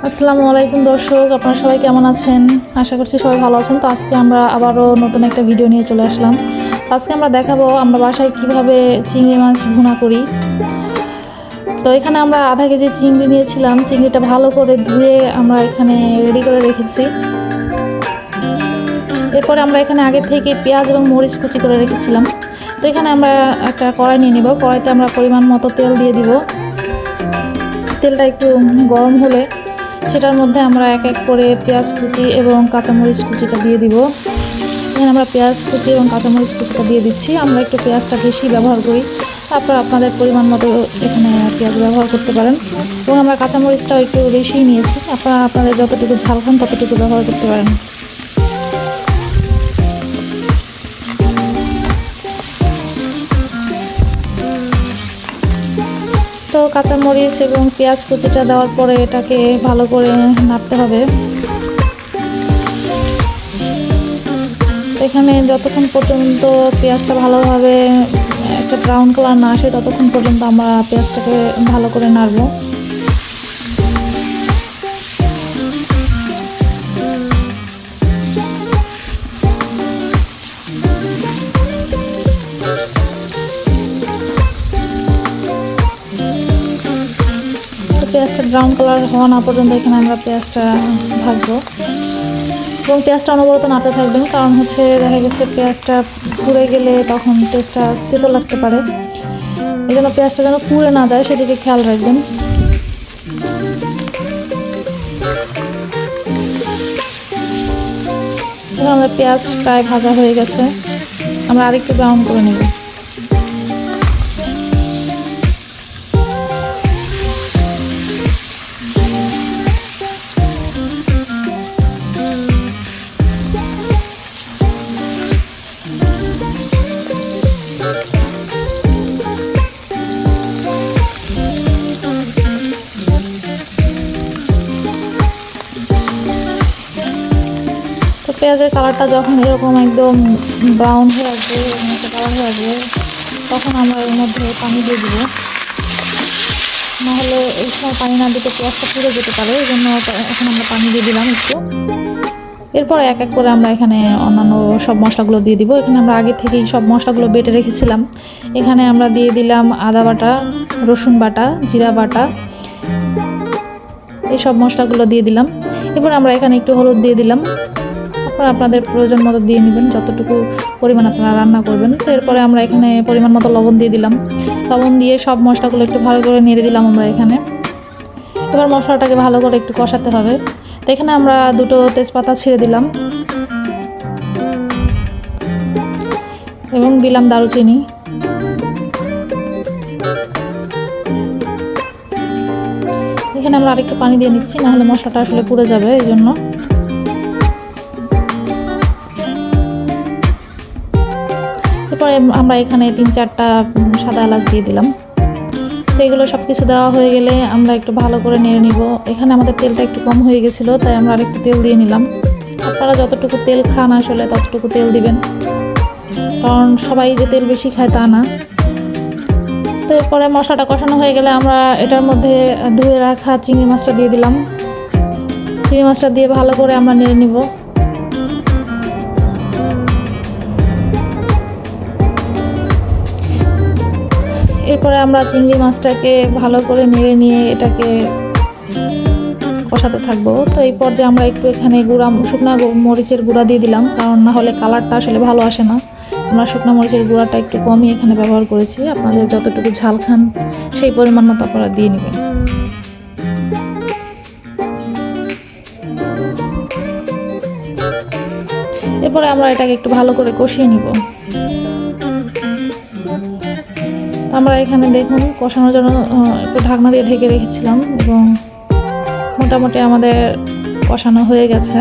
আসসালামু আলাইকুম দর্শক, আপনারা সবাই কেমন আছেন? আশা করছি সবাই ভালো আছেন। তো আজকে আমরা আবারও নতুন একটা ভিডিও নিয়ে চলে আসলাম। আজকে আমরা দেখাবো আমরা বাসায় কিভাবে চিংড়ি মাছ ভুনা করি। তো এখানে আমরা আধা কেজি চিংড়ি নিয়েছিলাম। চিংড়িটা ভালো করে ধুয়ে আমরা এখানে রেডি করে রেখেছি। এরপরে আমরা এখানে আগে থেকে পেঁয়াজ এবং মরিচ কুচি করে রেখেছিলাম। তো এখানে আমরা একটা কড়াই নিয়ে নিব। কড়াইতে আমরা পরিমাণ মতো তেল দিয়ে দিব। তেলটা একটু গরম হলে সেটার মধ্যে আমরা এক এক করে পেঁয়াজ কুচি এবং কাঁচামরিচ কুচিটা দিয়ে দিব। এখানে আমরা পেঁয়াজ কুচি এবং কাঁচামরিচ কুচিটা দিয়ে দিচ্ছি। আমরা একটু পেঁয়াজটা বেশি ব্যবহার করি, তারপর আপনাদের পরিমাণ মতো এখানে পেঁয়াজ ব্যবহার করতে পারেন। এবং আমরা কাঁচামরিচটাও একটু বেশিই নিয়েছি, আপনারা আপনাদের যতটুকু ঝাল খান ততটুকু ব্যবহার করতে পারেন। তো কাঁচামরিচ এবং পেঁয়াজ কুচিটা দেওয়ার পরে এটাকে ভালো করে নাড়তে হবে। এখানে যতক্ষণ পর্যন্ত পেঁয়াজটা ভালোভাবে একটা ব্রাউন কালার না আসে ততক্ষণ পর্যন্ত আমরা পেঁয়াজটাকে ভালো করে নাড়ব। পেঁয়াজটা ব্রাউন কালার হওয়া না পর্যন্ত এখানে আমরা পেঁয়াজটা ভাজবো এবং পেঁয়াজটা অনবরত নাড়তে থাকবেন, কারণ হচ্ছে দেখা গেছে পেঁয়াজটা পুড়ে গেলে তখন টেস্টটা তেতো লাগতে পারে। এই জন্য পেঁয়াজটা যেন পুড়ে না যায় সেদিকে খেয়াল রাখবেন। এখন আমাদের পেঁয়াজ প্রায় ভাজা হয়ে গেছে, আমরা আরেকটু ব্রাউন করে নেব। পেঁয়াজের কালারটা যখন এরকম একদম ব্রাউন হয়ে আসবে, একটা কালার হয়ে আসবে, তখন আমরা এর মধ্যে পানি দিয়ে দেবো। নাহলে এই সময় পানি না দিতে পেঁয়াজটা পুড়ে যেতে পারে, এই জন্য এখন আমরা পানি দিয়ে দিলাম একটু। এরপর এক এক করে আমরা এখানে অন্যান্য সব মশলাগুলো দিয়ে দিব। এখানে আমরা আগে থেকেই সব মশলাগুলো বেটে রেখেছিলাম। এখানে আমরা দিয়ে দিলাম আদা বাটা, রসুন বাটা, জিরা বাটা, এই সব মশলাগুলো দিয়ে দিলাম। এরপর আমরা এখানে একটু হলুদ দিয়ে দিলাম। আপনারা আপনাদের প্রয়োজন মতো দিয়ে নেবেন, যতটুকু পরিমাণ আপনারা রান্না করবেন। তো এরপরে আমরা এখানে পরিমাণ মতো লবণ দিয়ে দিলাম। লবণ দিয়ে সব মশলাগুলো একটু ভালো করে নেড়ে দিলাম আমরা এখানে। এবার মশলাটাকে ভালো করে একটু কষাতে হবে। তো এখানে আমরা দুটো তেজপাতা ছিঁড়ে দিলাম এবং দিলাম দারুচিনি। এখানে আমরা আরেকটু পানি দিয়ে নিচ্ছি, নাহলে মশলাটা আসলে পুড়ে যাবে, এই জন্য। এরপরে আমরা এখানে 3-4টা সাদা এলাচ দিয়ে দিলাম। তো এগুলো সব কিছু দেওয়া হয়ে গেলে আমরা একটু ভালো করে নেড়ে নিব। এখানে আমাদের তেলটা একটু কম হয়ে গেছিলো, তাই আমরা আরেকটু তেল দিয়ে নিলাম। আপনারা যতটুকু তেল খান আসলে ততটুকু তেল দিবেন, কারণ সবাই যে তেল বেশি খায় তা না। তো এরপরে মশলাটা কষানো হয়ে গেলে আমরা এটার মধ্যে ধুয়ে রাখা চিংড়ি মাছটা দিয়ে দিলাম। চিংড়ি মাছটা দিয়ে ভালো করে আমরা নেড়ে নিব। এরপরে আমরা চিংড়ি মাছটাকে ভালো করে নেড়ে নিয়ে এটাকে কষাতে থাকবো। তো এই পর্যায়ে আমরা একটু এখানে শুকনো মরিচের গুঁড়া দিয়ে দিলাম, কারণ না হলে কালারটা আসলে ভালো আসে না। আমরা শুকনো মরিচের গুঁড়াটা একটু কমই এখানে ব্যবহার করেছি। আপনাদের যতটুকু ঝাল খান সেই পরিমাণ মতো আপনারা দিয়ে নেবেন। এরপরে আমরা এটাকে একটু ভালো করে কষিয়ে নিব। আমরা এখানে দেখুন কষানোর জন্য একটু ঢাকনা দিয়ে ঢেকে রেখেছিলাম এবং মোটামুটি আমাদের কষানো হয়ে গেছে।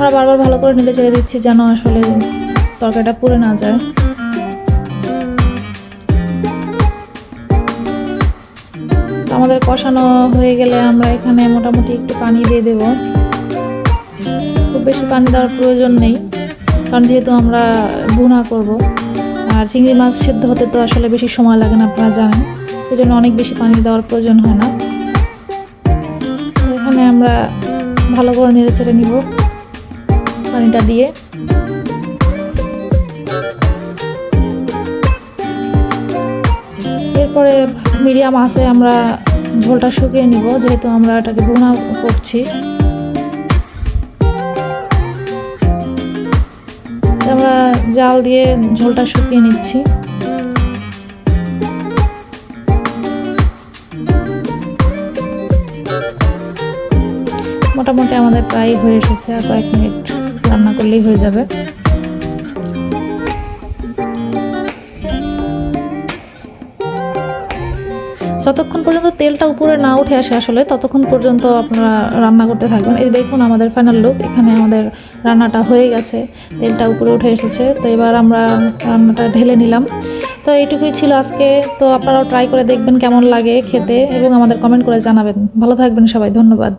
আমরা বারবার ভালো করে নেড়ে চেড়ে দিচ্ছি যেন আসলে তরকারিটা পুড়ে না যায়। তো আমাদের কষানো হয়ে গেলে আমরা এখানে মোটামুটি একটু পানি দিয়ে দেব। খুব বেশি পানি দেওয়ার প্রয়োজন নেই, কারণ যেহেতু আমরা ভুনা করব, আর চিংড়ি মাছ সেদ্ধ হতে তো আসলে বেশি সময় লাগে না, আপনারা জানেন। এই জন্য অনেক বেশি পানি দেওয়ার প্রয়োজন হয় না। এখানে আমরা ভালো করে নেড়ে চেড়ে নিব পানিটা দিয়ে। এরপরে মিডিয়াম আঁচে আমরা ঝোলটা শুকিয়ে নিব, যেহেতু আমরা এটাকে ভুনা করছি। আমরা জাল দিয়ে ঝোলটা শুকিয়ে নিচ্ছি। মোটামুটি আমাদের প্রায় হয়ে এসেছে, আর কয়েক মিনিট রান্না করলেই হয়ে যাবে। যতক্ষণ পর্যন্ত তেলটা উপরে না উঠে আসে আসলে, ততক্ষণ পর্যন্ত আপনারা রান্না করতে থাকবেন। এই দেখুন আমাদের ফাইনাল লুক, এখানে আমাদের রান্নাটা হয়ে গেছে, তেলটা উপরে উঠে এসেছে। তো এবার আমরা রান্নাটা ঢেলে নিলাম। তো এইটুকুই ছিল আজকে। তো আপনারাও ট্রাই করে দেখবেন কেমন লাগে খেতে, এবং আমাদের কমেন্ট করে জানাবেন। ভালো থাকবেন সবাই, ধন্যবাদ।